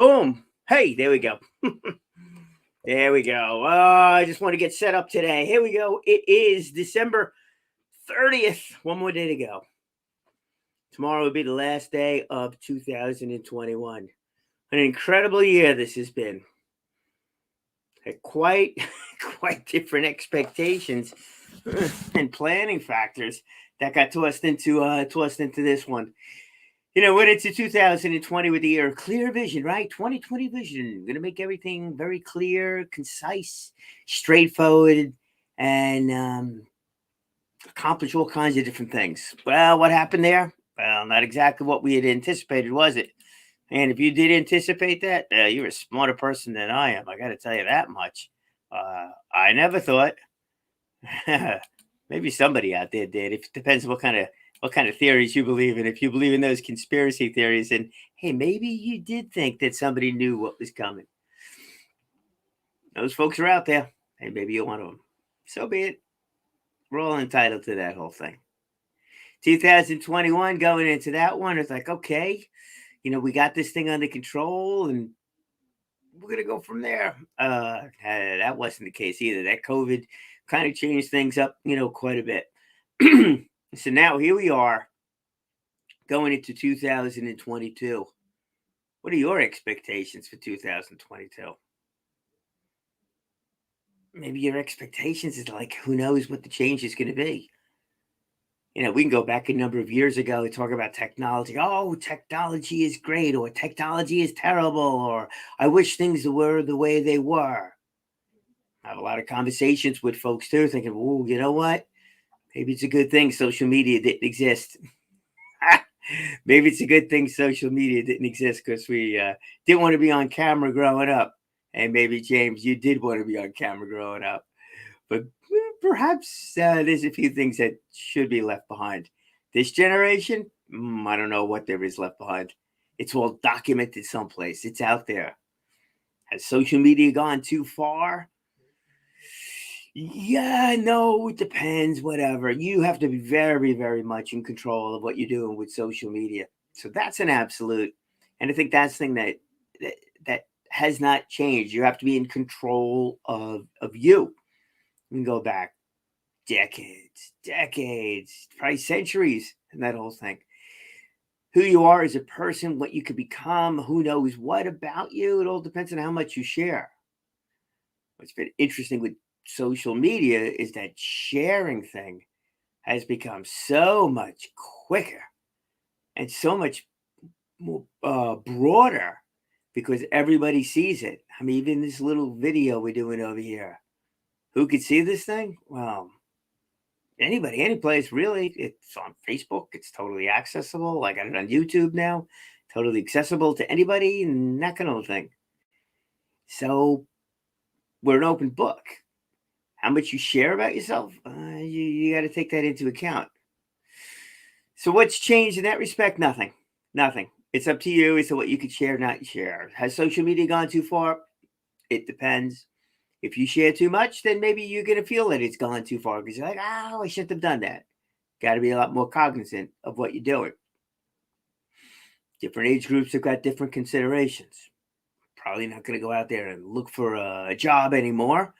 Boom. Hey, there we go. There we go. I just want to get set up today. Here we go. It is December 30th. One more day to go. Tomorrow will be the last day of 2021. An incredible year this has been. Had quite different expectations and planning factors that got tossed into this one. Went into 2020 with the year of clear vision, right? 2020 vision. Going to make everything very clear, concise, straightforward, and accomplish all kinds of different things. Well, what happened there? Well, not exactly what we had anticipated, was it? And if you did anticipate that, you're a smarter person than I am. I got to tell you that much. I never thought. Maybe somebody out there did. It depends what kind of theories you believe in. If you believe in those conspiracy theories, and hey, maybe you did think that somebody knew what was coming. Those folks are out there. Hey, maybe you're one of them. So be it. We're all entitled to that whole thing. 2021, going into that one, it's like, okay, we got this thing under control and we're going to go from there. That wasn't the case either. That COVID kind of changed things up, quite a bit. So now here we are going into 2022. What are your expectations for 2022? Maybe your expectations is like, who knows what the change is going to be. We can go back a number of years ago and talk about technology. Oh, technology is great, or technology is terrible, or I wish things were the way they were. I have a lot of conversations with folks too, thinking, oh, you know what? Maybe it's a good thing social media didn't exist. Maybe it's a good thing social media didn't exist because we didn't want to be on camera growing up. And maybe, James, you did want to be on camera growing up. But perhaps there's a few things that should be left behind. This generation, I don't know what there is left behind. It's all documented someplace. It's out there. Has social media gone too far? Yeah, no, it depends, whatever. You have to be very, very much in control of what you're doing with social media. So that's an absolute. And I think that's the thing that has not changed. You have to be in control of you. You can go back decades, probably centuries, and that whole thing. Who you are as a person, what you could become, who knows what about you. It all depends on how much you share. What's been interesting with social media is that sharing thing has become so much quicker and so much more broader because everybody sees it. I mean, even this little video we're doing over here, who could see this thing? Well, anybody, any place, really. It's on Facebook. It's totally accessible. I got it on YouTube now, totally accessible to anybody and that kind of thing. So we're an open book. How much you share about yourself, you got to take that into account. So what's changed in that respect? Nothing. It's up to you as to what you could share, not share. Has social media gone too far? It depends. If you share too much, then maybe you're going to feel that it's gone too far because you're like, I shouldn't have done that. Got to be a lot more cognizant of what you're doing. Different age groups have got different considerations. Probably not going to go out there and look for a job anymore.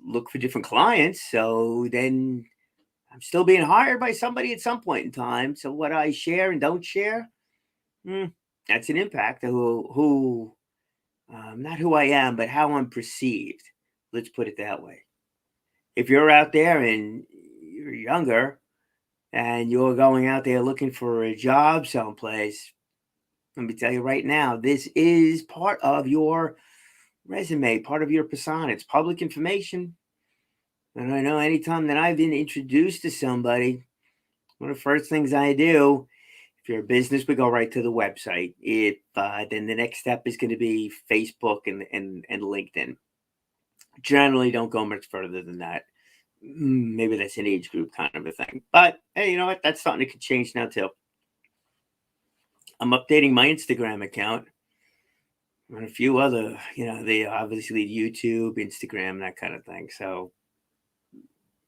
Look for different clients. So then I'm still being hired by somebody at some point in time. So what I share and don't share, that's an impact of who not who I am, but how I'm perceived. Let's put it that way. If you're out there and you're younger and you're going out there looking for a job someplace, let me tell you right now, this is part of your resume, part of your persona. It's public information. And I know anytime that I've been introduced to somebody, one of the first things I do, if you're a business, we go right to the website. If then the next step is going to be Facebook and LinkedIn. Generally, don't go much further than that. Maybe that's an age group kind of a thing. But hey, you know what? That's something that could change now too. I'm updating my Instagram account and a few other, they obviously YouTube, Instagram, that kind of thing. So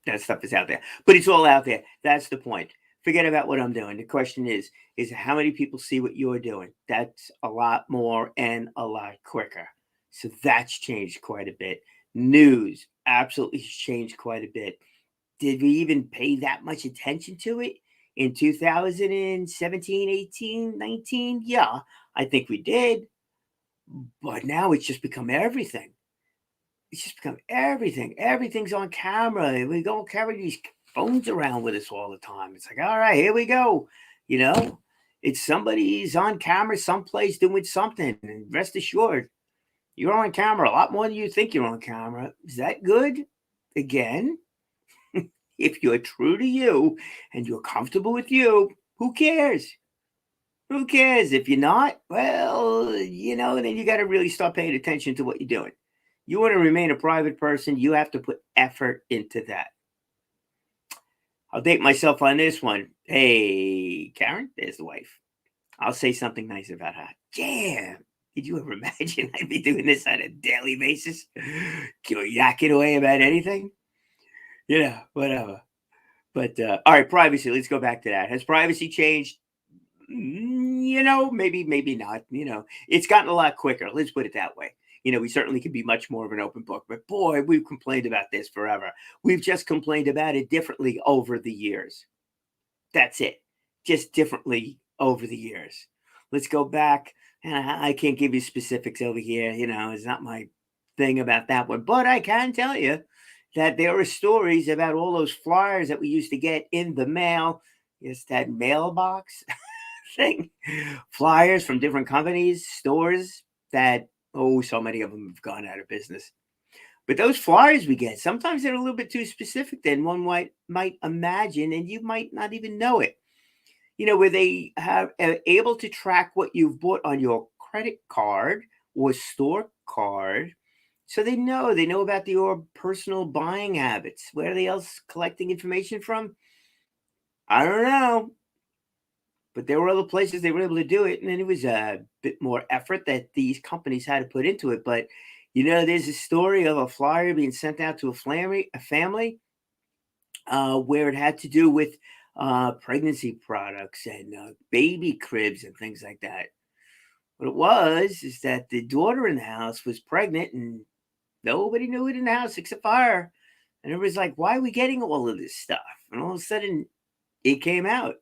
that stuff is out there, but it's all out there. That's the point. Forget about what I'm doing. The question is how many people see what you're doing? That's a lot more and a lot quicker. So that's changed quite a bit. News absolutely changed quite a bit. Did we even pay that much attention to it in 2017, 18, 19? Yeah, I think we did. But now it's just become everything. It's just become everything. Everything's on camera. We don't carry these phones around with us all the time. It's like, all right, here we go. You know, it's somebody's on camera someplace doing something. And rest assured, you're on camera a lot more than you think you're on camera. Is that good? Again, if you're true to you and you're comfortable with you, who cares? Who cares? If you're not, well, then you got to really start paying attention to what you're doing. You want to remain a private person, you have to put effort into that. I'll date myself on this one. Hey, Karen, there's the wife. I'll say something nice about her. Yeah. Did you ever imagine I'd be doing this on a daily basis? Yakking away about anything? Whatever. But all right, privacy. Let's go back to that. Has privacy changed? Maybe not. It's gotten a lot quicker. Let's put it that way. We certainly can be much more of an open book, but boy, we've complained about this forever. We've just complained about it differently over the years. That's it. Just differently over the years. Let's go back. And I can't give you specifics over here. It's not my thing about that one, but I can tell you that there are stories about all those flyers that we used to get in the mail. It's that mailbox thing. Flyers from different companies, stores that, so many of them have gone out of business. But those flyers we get, sometimes they're a little bit too specific than one might imagine, and you might not even know it. Where they have able to track what you've bought on your credit card or store card. So they know about your personal buying habits. Where are they else collecting information from? I don't know. But there were other places they were able to do it, and then it was a bit more effort that these companies had to put into it. But there's a story of a flyer being sent out to a family where it had to do with pregnancy products and baby cribs and things like that. What it was is that the daughter in the house was pregnant, and nobody knew it in the house except for her. And everybody's like, "Why are we getting all of this stuff?" And all of a sudden, it came out.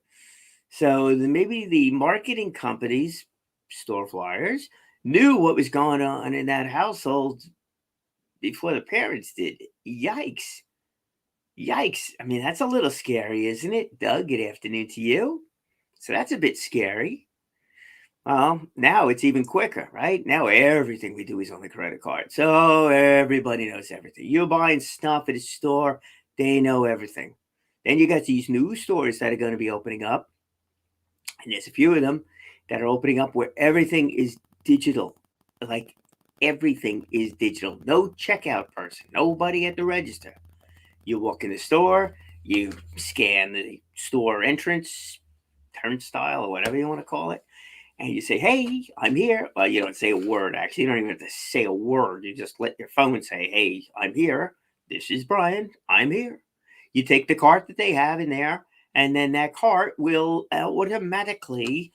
So maybe the marketing companies, store flyers, knew what was going on in that household before the parents did. Yikes. Yikes. I mean, that's a little scary, isn't it? Doug, good afternoon to you. So that's a bit scary. Well, now it's even quicker, right? Now everything we do is on the credit card. So everybody knows everything. You're buying stuff at a store, they know everything. Then you got these new stores that are going to be opening up. And there's a few of them that are opening up where everything is digital. Like everything is digital. No checkout person, nobody at the register. You walk in the store, you scan the store entrance, turnstile, or whatever you want to call it, and you say, "Hey, I'm here." Well, you don't say a word, actually. You don't even have to say a word. You just let your phone say, "Hey, I'm here. This is Brian. I'm here." You take the cart that they have in there, and then that cart will automatically,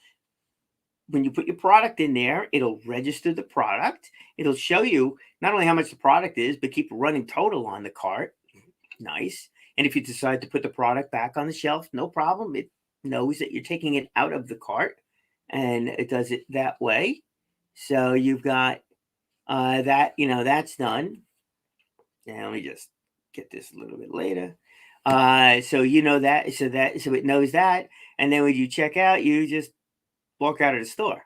when you put your product in there, it'll register the product. It'll show you not only how much the product is, but keep a running total on the cart. Nice. And if you decide to put the product back on the shelf, no problem. It knows that you're taking it out of the cart, and it does it that way. So you've got that, that's done. Now let me just get this a little bit later. So so it knows that, and then when you check out, you just walk out of the store.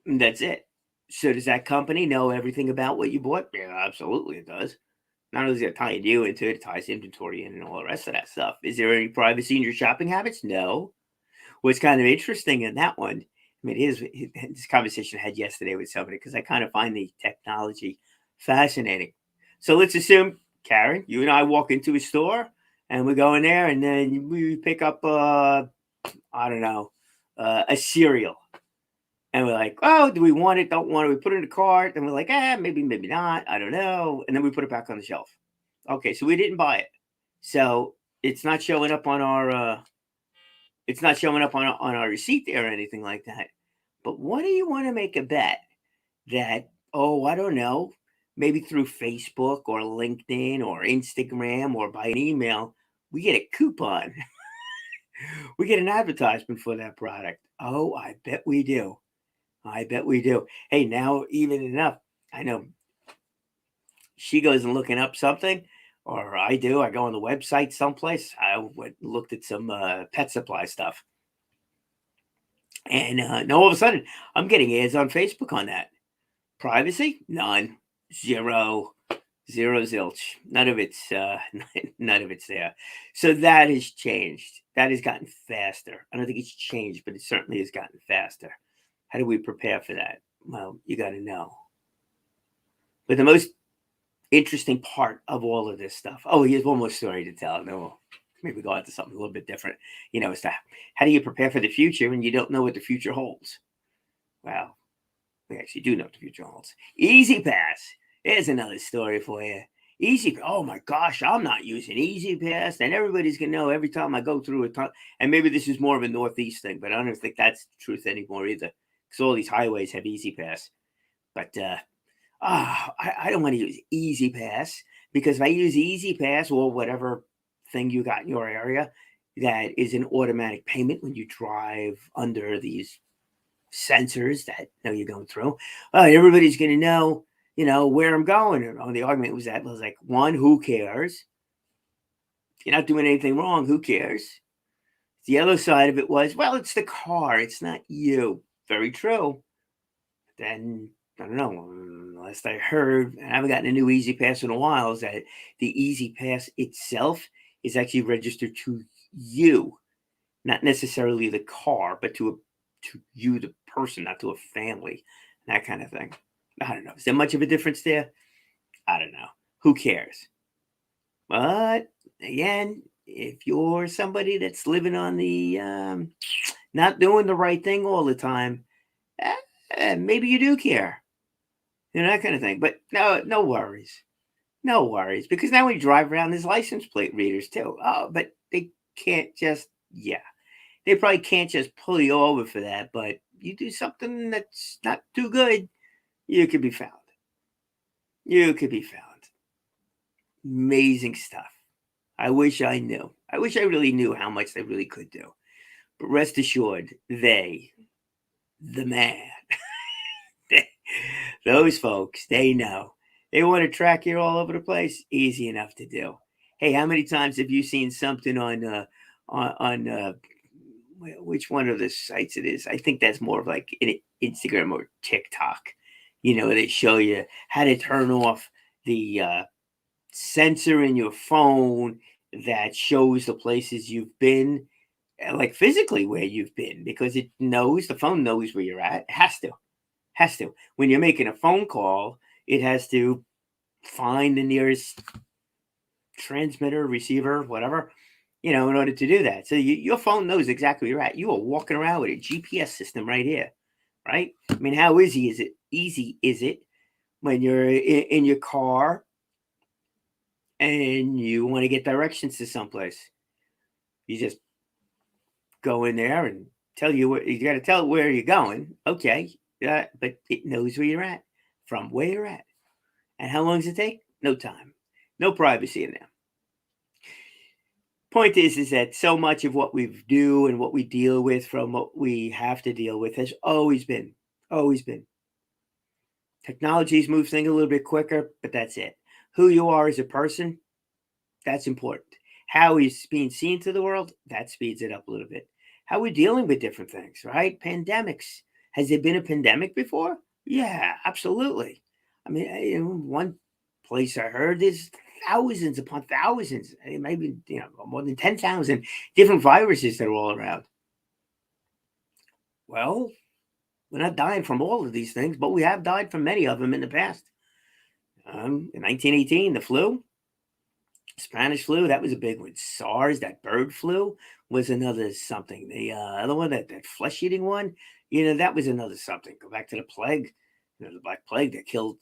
And that's it. So does that company know everything about what you bought? Yeah, absolutely it does. Not only does it tie you into it, it ties inventory in and all the rest of that stuff. Is there any privacy in your shopping habits? No. What's kind of interesting in that one, I mean, this conversation I had yesterday with somebody because I kind of find the technology fascinating. So let's assume, Karen, you and I walk into a store and we go in there and then we pick up, I don't know, a cereal. And we're like, "Oh, do we want it? Don't want it?" We put it in the cart. And we're like, maybe, not. I don't know. And then we put it back on the shelf. Okay, so we didn't buy it. So it's not showing up on our it's not showing up on our receipt there or anything like that. But what do you want to make a bet that, oh, I don't know, maybe through Facebook or LinkedIn or Instagram or by an email, we get a coupon. We get an advertisement for that product. Oh, I bet we do. I bet we do. Hey, now even enough. I know she goes and looking up something, or I do. I go on the website someplace. I went and looked at some pet supply stuff, and now all of a sudden I'm getting ads on Facebook on that. Privacy? None. Zero. Zero zilch. None of it's none of it's there. So that has changed. That has gotten faster. I don't think it's changed, but it certainly has gotten faster. How do we prepare for that? Well, you got to know. But the most interesting part of all of this stuff. Oh, here's one more story to tell. No, maybe go on to something a little bit different. Is that how do you prepare for the future when you don't know what the future holds? Well, we actually do know what the future holds. Easy Pass. Here's another story for you. Easy. Oh my gosh, I'm not using Easy Pass, and everybody's gonna know every time I go through a ton. And maybe this is more of a Northeast thing, but I don't think that's the truth anymore either, because all these highways have Easy Pass. But I don't want to use Easy Pass, because if I use Easy Pass or whatever thing you got in your area that is an automatic payment when you drive under these sensors that know you're going through, everybody's going to know, where I'm going. And the argument was like, one, who cares? You're not doing anything wrong. Who cares? The other side of it was, well, it's the car. It's not you. Very true. Then I don't know. Last I heard, and I haven't gotten a new Easy Pass in a while, is that the Easy Pass itself is actually registered to you, not necessarily the car, but to you, the person, not to a family, that kind of thing. I don't know. Is there much of a difference there? I don't know. Who cares? But again, if you're somebody that's living on the not doing the right thing all the time, maybe you do care. That kind of thing. But no worries. No worries. Because now we drive around, there's license plate readers too. Oh, but they can't just, they probably can't just pull you over for that. But you do something that's not too good, you could be found. You could be found. Amazing stuff. I wish I knew. I wish I really knew how much they really could do. But rest assured, the man, those folks, they know. They want to track you all over the place. Easy enough to do. Hey, how many times have you seen something on which one of the sites it is? I think that's more of like Instagram or TikTok. They show you how to turn off the sensor in your phone that shows the places you've been, like physically where you've been, because the phone knows where you're at. It has to. When you're making a phone call, it has to find the nearest transmitter, receiver, whatever, in order to do that. So your phone knows exactly where you're at. You are walking around with a GPS system right here, right? I mean, how easy is it when you're in your car and you want to get directions to someplace? You just go in there and tell you you got to tell it where you're going. Okay. But it knows where you're at, from where you're at. And how long does it take? No time. No privacy in there. Point is that so much of what we do and what we deal with, from what we have to deal with, has always been. Technology's moved things a little bit quicker, but that's it. Who you are as a person, that's important. How he's being seen to the world, that speeds it up a little bit. How we're dealing with different things, right? Pandemics. Has there been a pandemic before? Yeah, absolutely. I mean, one place I heard there's thousands upon thousands, maybe more than 10,000 different viruses that are all around. Well, we're not dying from all of these things, but we have died from many of them in the past. In 1918, the flu, Spanish flu, that was a big one. SARS, that bird flu, was another something. The other one, that flesh-eating one, that was another something. Go back to the plague, the Black Plague that killed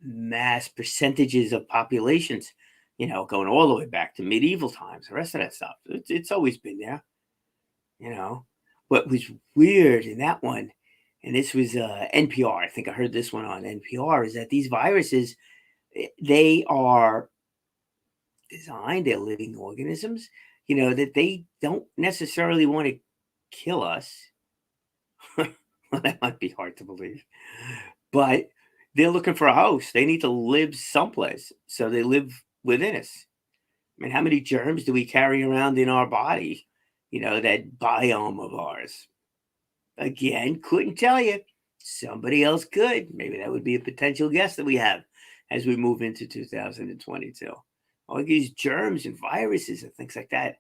mass percentages of populations. going all the way back to medieval times, the rest of that stuff. It's always been there, you know. What was weird in that one, and this was NPR, I think I heard this one on NPR, is that these viruses, they are designed, they're living organisms, that they don't necessarily want to kill us. Well, that might be hard to believe, but they're looking for a host. They need to live someplace, so they live within us. I mean, how many germs do we carry around in our body? That biome of ours. Again, couldn't tell you. Somebody else could. Maybe that would be a potential guest that we have as we move into 2022. All these germs and viruses and things like that,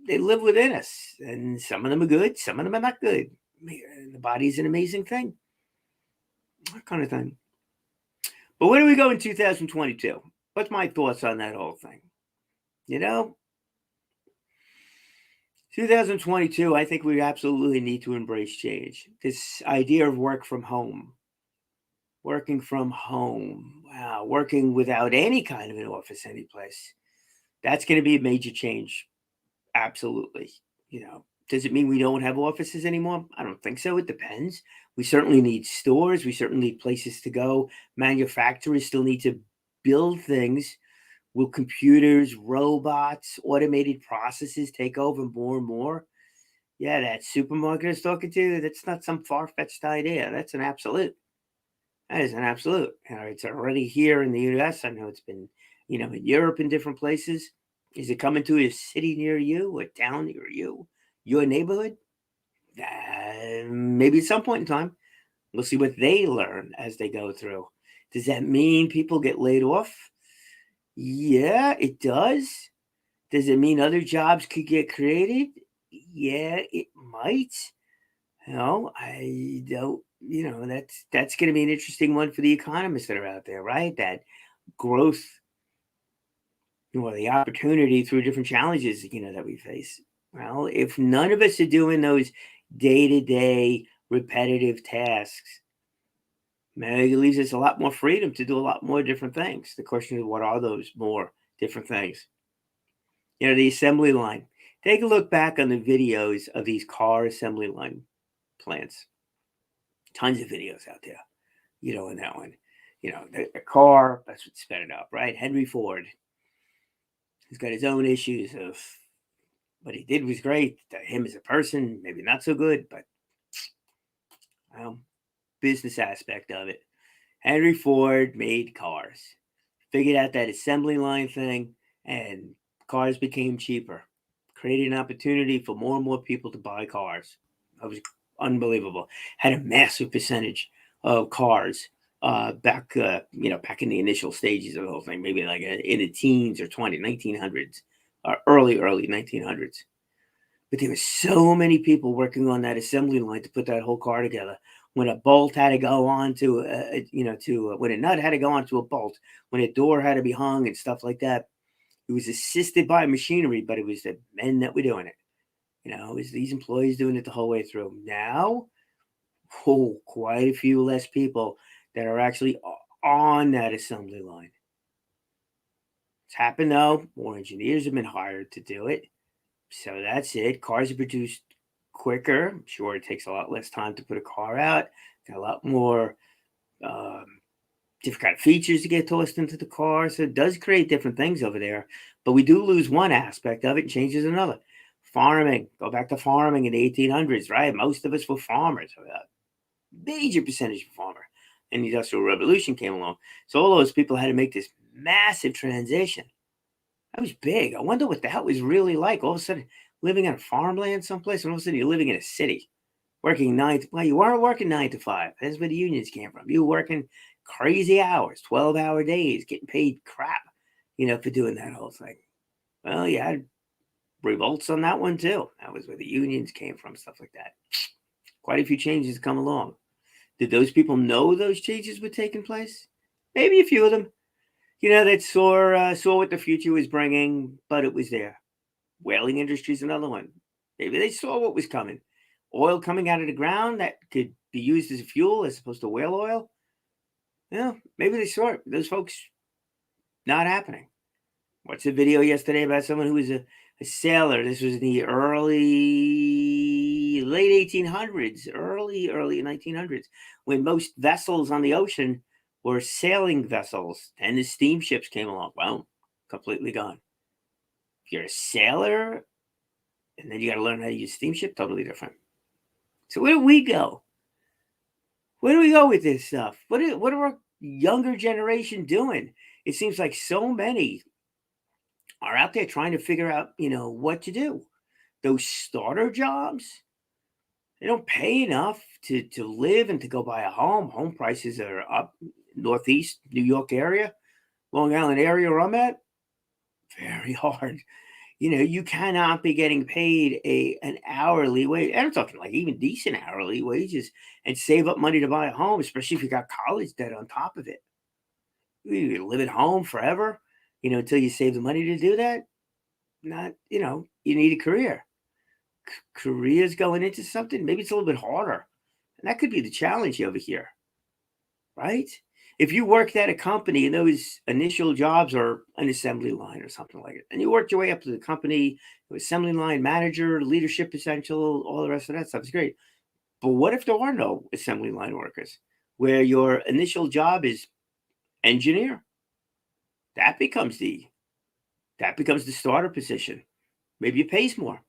they live within us. And some of them are good, some of them are not good. The body is an amazing thing. That kind of thing. But where do we go in 2022? What's my thoughts on that whole thing? 2022, I think we absolutely need to embrace change. This idea of working from home, wow, working without any kind of an office anyplace, that's going to be a major change. Absolutely. Does it mean we don't have offices anymore? I don't think so. It depends. We certainly need stores. We certainly need places to go. Manufacturers still need to build things. Will computers, robots, automated processes take over more and more? Yeah, that supermarket I was talking to, that's not some far-fetched idea. That's an absolute. That is an absolute. It's already here in the US. I know it's been, in Europe and different places. Is it coming to a city near you, a town near you, your neighborhood? Maybe at some point in time. We'll see what they learn as they go through. Does that mean people get laid off? Yeah, it does. Does it mean other jobs could get created? Yeah, it might. I don't, that's going to be an interesting one for the economists that are out there, right? That growth, or the opportunity through different challenges, that we face. Well, if none of us are doing those day-to-day repetitive tasks, maybe it leaves us a lot more freedom to do a lot more different things. The question is, what are those more different things? The assembly line. Take a look back on the videos of these car assembly line plants. Tons of videos out there, in that one. The car, that's what sped it up, right? Henry Ford. He's got his own issues of what he did was great. Him as a person, maybe not so good, but business aspect of it. Henry Ford made cars, figured out that assembly line thing, and cars became cheaper. Created an opportunity for more and more people to buy cars. That was unbelievable. Had a massive percentage of cars back in the initial stages of the whole thing, maybe like in the teens or 1900s, or early 1900s. But there were so many people working on that assembly line to put that whole car together. When a bolt had to go on to, when a nut had to go onto a bolt, when a door had to be hung and stuff like that, it was assisted by machinery, but it was the men that were doing it. It was these employees doing it the whole way through. Now, quite a few less people that are actually on that assembly line. It's happened though. More engineers have been hired to do it. So that's it. Cars are produced quicker. I'm sure it takes a lot less time to put a car out. Got a lot more different kind of features to get tossed into the car. So it does create different things over there. But we do lose one aspect of it and changes another. Farming. Go back to farming in the 1800s, right? Most of us were farmers. A major percentage of farmer. And the Industrial Revolution came along. So all those people had to make this massive transition. That was big. I wonder what the hell was really like. All of a sudden, living on farmland someplace, and all of a sudden you're living in a city, working you weren't working 9 to 5. That's where the unions came from. You were working crazy hours, 12-hour days, getting paid crap, for doing that whole thing. Well, you had revolts on that one too. That was where the unions came from, stuff like that. Quite a few changes come along. Did those people know those changes were taking place? Maybe a few of them. That saw what the future was bringing, but it was there. Whaling industry is another one. Maybe they saw what was coming. Oil coming out of the ground that could be used as a fuel as opposed to whale oil. Maybe they saw it. Those folks, not happening. Watched a video yesterday about someone who was a sailor. This was in the late 1800s, early 1900s, when most vessels on the ocean were sailing vessels, and the steamships came along. Well, completely gone. If you're a sailor, and then you got to learn how to use steamship, totally different. So where do we go? Where do we go with this stuff? What are our younger generation doing? It seems like so many are out there trying to figure out, what to do. Those starter jobs, they don't pay enough to live and to go buy a home. Home prices are up. Northeast New York area, Long Island area where I'm at, very hard. You cannot be getting paid an hourly wage. And I'm talking like even decent hourly wages and save up money to buy a home, especially if you got college debt on top of it. You live at home forever, until you save the money to do that. Not, you need a career. Careers going into something, maybe it's a little bit harder. And that could be the challenge over here, right? If you worked at a company and those initial jobs are an assembly line or something like it, and you worked your way up to the company, assembly line manager, leadership essential, all the rest of that stuff is great. But what if there are no assembly line workers where your initial job is engineer? That becomes the starter position. Maybe it pays more.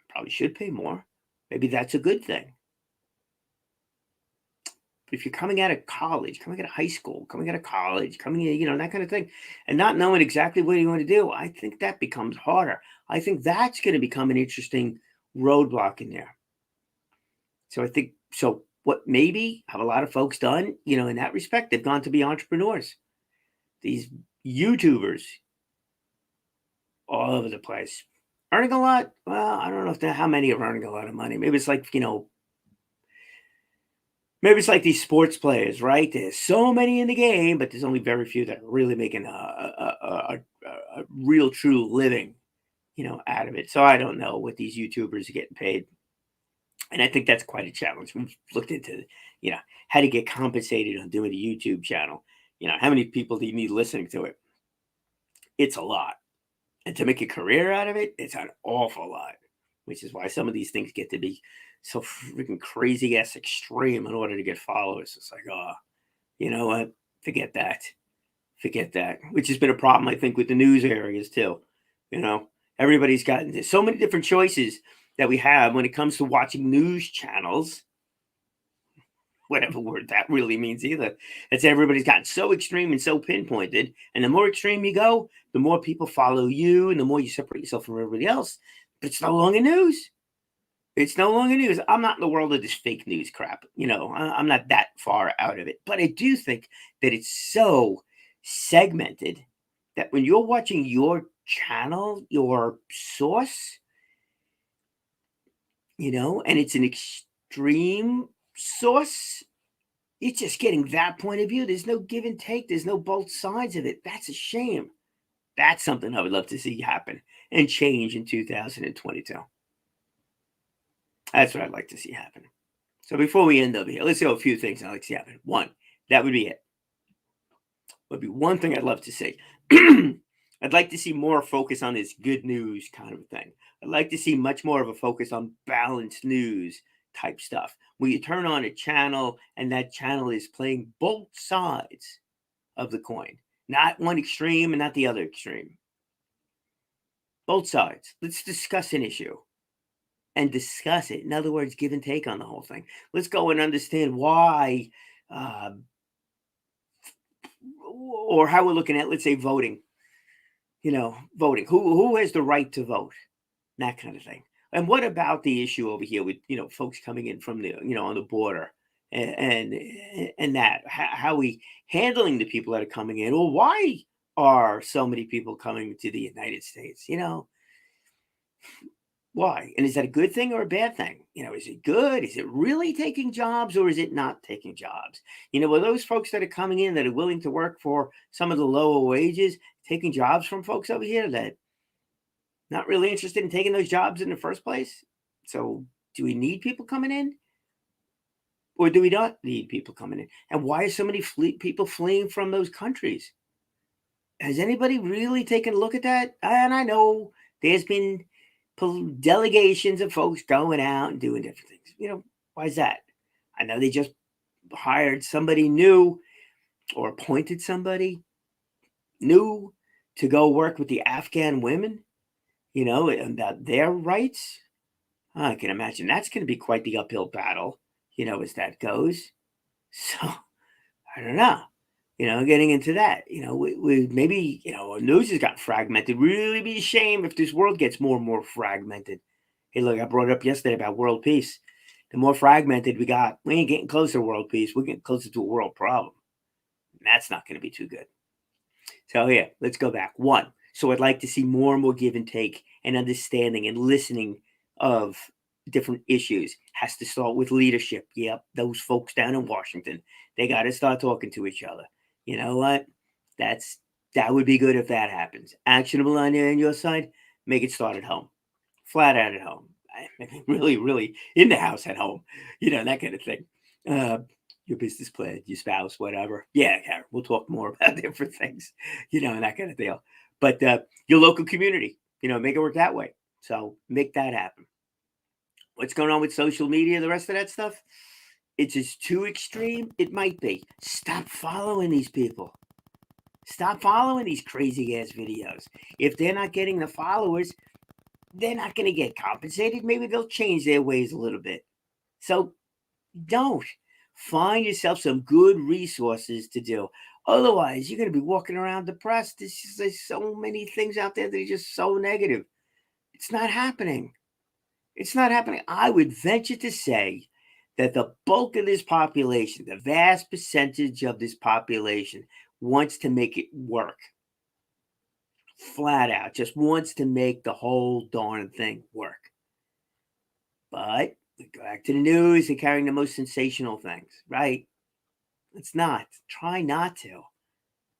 Probably should pay more. Maybe that's a good thing. But if you're coming out of college, coming out of high school, coming out of college, coming in, that kind of thing, and not knowing exactly what you want to do, I think that becomes harder. I think that's going to become an interesting roadblock in there. So I think, what maybe have a lot of folks done, in that respect, they've gone to be entrepreneurs. These YouTubers all over the place. Earning a lot? Well, I don't know how many are earning a lot of money. Maybe it's like, maybe it's like these sports players, right? There's so many in the game, but there's only very few that are really making a real, true living, out of it. So I don't know what these YouTubers are getting paid. And I think that's quite a challenge. We've looked into, how to get compensated on doing a YouTube channel. How many people do you need listening to it? It's a lot. And to make a career out of it, it's an awful lot, which is why some of these things get to be so freaking crazy ass extreme in order to get followers. It's like, oh, you know what? Forget that. Forget that. Which has been a problem, I think, with the news areas too. Everybody's gotten so many different choices that we have when it comes to watching news channels. Whatever word that really means either. It's everybody's gotten so extreme and so pinpointed. And the more extreme you go, the more people follow you and the more you separate yourself from everybody else. But it's no longer news. It's no longer news. I'm not in the world of this fake news crap. I'm not that far out of it. But I do think that it's so segmented that when you're watching your channel, your source, and it's an extreme source, it's just getting that point of view. There's no give and take. There's no both sides of it. That's a shame. That's something I would love to see happen and change in 2022. That's what I'd like to see happen. So before we end over here, let's go a few things I'd like to see happen. One, that would be it. Would be one thing I'd love to see. I'd like to see more focus on this good news kind of thing. I'd like to see much more of a focus on balanced news type stuff, where you turn on a channel and that channel is playing both sides of the coin, not one extreme and not the other extreme. Both sides. Let's discuss an issue and discuss it. In other words, give and take on the whole thing. Let's go and understand why, or how we're looking at, let's say, voting. Voting. Who has the right to vote? That kind of thing. And what about the issue over here with folks coming in from the on the border and that how we handling the people that are coming in? Well, why are so many people coming to the United States? Why? And is that a good thing or a bad thing? Is it good? Is it really taking jobs or is it not taking jobs? Are those folks that are coming in that are willing to work for some of the lower wages taking jobs from folks over here that not really interested in taking those jobs in the first place? So do we need people coming in? Or do we not need people coming in? And why are so many people fleeing from those countries? Has anybody really taken a look at that? And I know there's been delegations of folks going out and doing different things. Why is that? I know they just hired somebody new or appointed somebody new to go work with the Afghan women, about their rights. I can imagine that's going to be quite the uphill battle, as that goes. So I don't know, getting into that, we maybe, news has got fragmented. Really be a shame if this world gets more and more fragmented. Hey, look, I brought it up yesterday about world peace. The more fragmented we got, we ain't getting closer to world peace. We're getting closer to a world problem. And that's not going to be too good. So yeah, let's go back. One, so I'd like to see more and more give and take and understanding and listening of different issues. Has to start with leadership. Yep, those folks down in Washington, they got to start talking to each other. You know what? That would be good if that happens. Actionable on your side, make it start at home. Flat out at home. Really, really in the house at home. That kind of thing. Your business plan, your spouse, whatever. Yeah, Karen, we'll talk more about different things, and that kind of deal. But your local community, make it work that way. So make that happen. What's going on with social media, the rest of that stuff? It's just too extreme. It might be. Stop following these people. Stop following these crazy ass videos. If they're not getting the followers, they're not going to get compensated. Maybe they'll change their ways a little bit. So don't. Find yourself some good resources to do. Otherwise, you're going to be walking around depressed. There's so many things out there that are just so negative. It's not happening. It's not happening. I would venture to say that the bulk of this population, the vast percentage of this population, wants to make it work. Flat out, just wants to make the whole darn thing work. But we go back to the news, they're carrying the most sensational things, right? It's not. Try not to.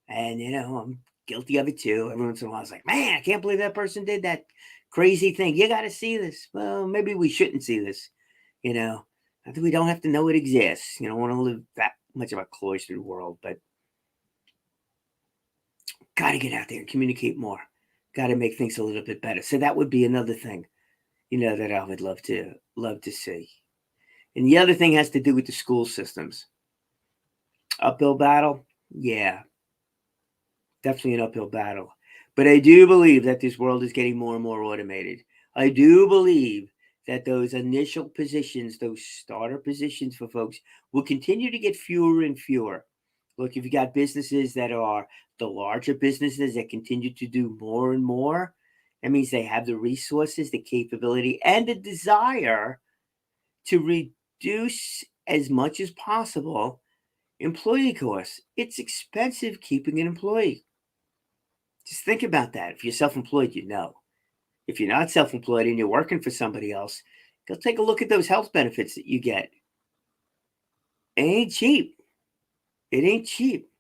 And, I'm guilty of it too. Every once in a while, I was like, man, I can't believe that person did that crazy thing. You got to see this. Well, maybe we shouldn't see this, Not that we don't have to know it exists. Want to live that much of a cloistered world, but got to get out there and communicate more. Got to make things a little bit better. So that would be another thing, that I would love to see. And the other thing has to do with the school systems. Uphill battle? Yeah, definitely an uphill battle. But I do believe that this world is getting more and more automated. I do believe that those initial positions, those starter positions for folks, will continue to get fewer and fewer. Look, if you got businesses that are the larger businesses that continue to do more and more, that means they have the resources, the capability, and the desire to reduce as much as possible employee costs. It's expensive keeping an employee. Just think about that. If you're self-employed, If you're not self-employed and you're working for somebody else, go take a look at those health benefits that you get. It ain't cheap. It ain't cheap.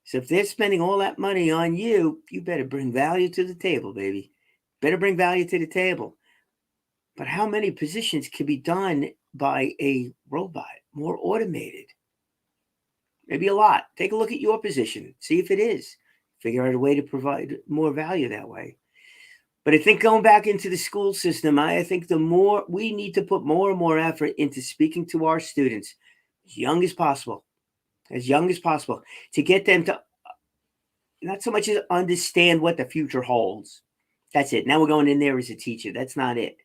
So if they're spending all that money on you, you better bring value to the table, baby. Better bring value to the table. But how many positions can be done by a robot, more automated? Maybe a lot. Take a look at your position. See if it is. Figure out a way to provide more value that way. But I think going back into the school system, I think the more we need to put more and more effort into speaking to our students as young as possible, to get them to not so much as understand what the future holds. That's it. Now we're going in there as a teacher. That's not it.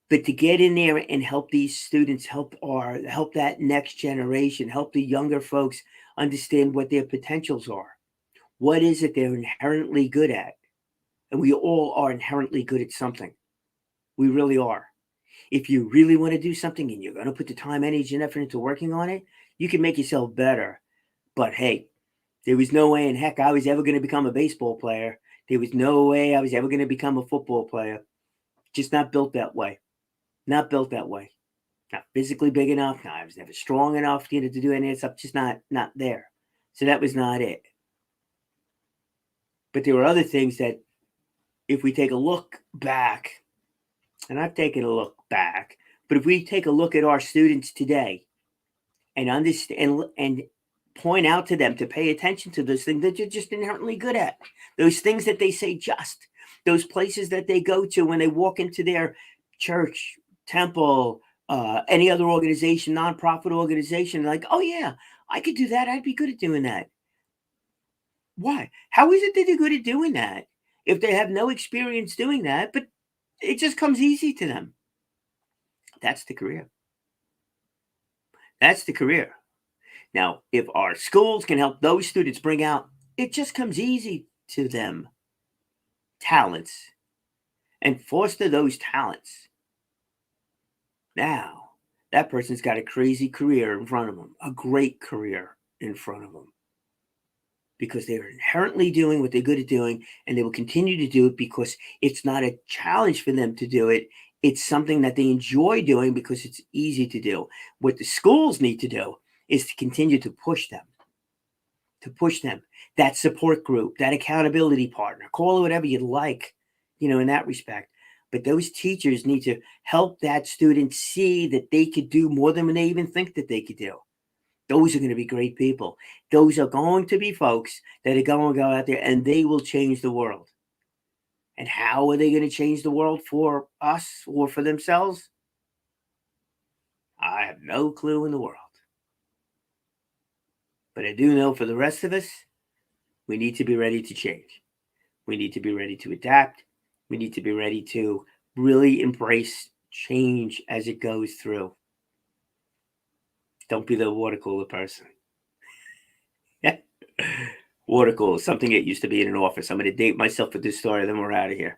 But to get in there and help these students, help that next generation, help the younger folks understand what their potentials are. What is it they're inherently good at? And we all are inherently good at something. We really are. If you really want to do something and you're going to put the time, energy, and effort into working on it, you can make yourself better. But hey, there was no way in heck I was ever going to become a baseball player. There was no way I was ever going to become a football player. Just not built that way. Not built that way. Not physically big enough. No, I was never strong enough to do any of that stuff. Just not there. So that was not it. But there were other things that, if we take a look back, and I've taken a look back, but if we take a look at our students today and understand and point out to them to pay attention to those things that you're just inherently good at, those things that they say just, those places that they go to when they walk into their church, temple, any other organization, nonprofit organization, like, oh yeah, I could do that. I'd be good at doing that. Why? How is it that they're good at doing that if they have no experience doing that, but it just comes easy to them? That's the career. That's the career. Now, if our schools can help those students bring out, it just comes easy to them, talents, and foster those talents. Now, that person's got a crazy career in front of them, a great career in front of them, because they're inherently doing what they're good at doing, and they will continue to do it because it's not a challenge for them to do it. It's something that they enjoy doing because it's easy to do. What the schools need to do is to continue to push them, that support group, that accountability partner, call it whatever you'd like, in that respect. But those teachers need to help that student see that they could do more than they even think that they could do. Those are going to be great people. Those are going to be folks that are going to go out there and they will change the world. And how are they going to change the world for us or for themselves? I have no clue in the world. But I do know for the rest of us, we need to be ready to change. We need to be ready to adapt. We need to be ready to really embrace change as it goes through. Don't be the water cooler person. Water cooler, something that used to be in an office. I'm going to date myself with this story, then we're out of here.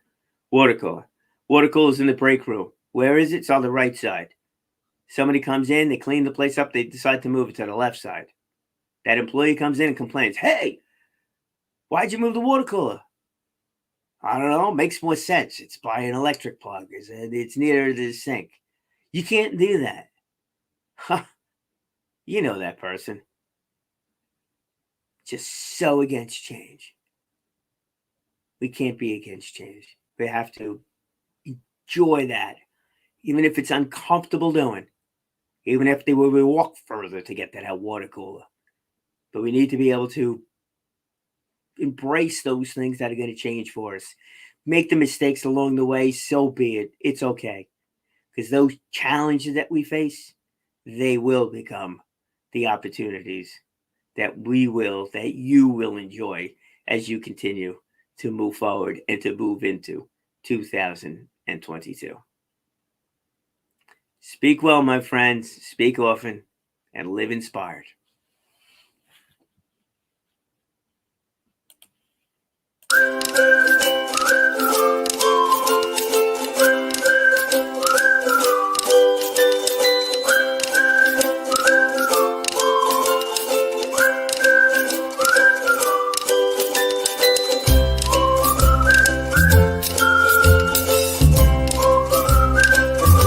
Water cooler. Water cooler's in the break room. Where is it? It's on the right side. Somebody comes in, they clean the place up, they decide to move it to the left side. That employee comes in and complains, hey, why'd you move the water cooler? I don't know. Makes more sense. It's by an electric plug. It's near the sink. You can't do that. Huh. You know that person. Just so against change. We can't be against change. We have to enjoy that. Even if it's uncomfortable doing. Even if we walk further to get that water cooler. But we need to be able to embrace those things that are going to change for us. Make the mistakes along the way, so be it. It's okay. Because those challenges that we face, they will become the opportunities that you will enjoy as you continue to move forward and to move into 2022. Speak well, my friends. Speak often and live inspired.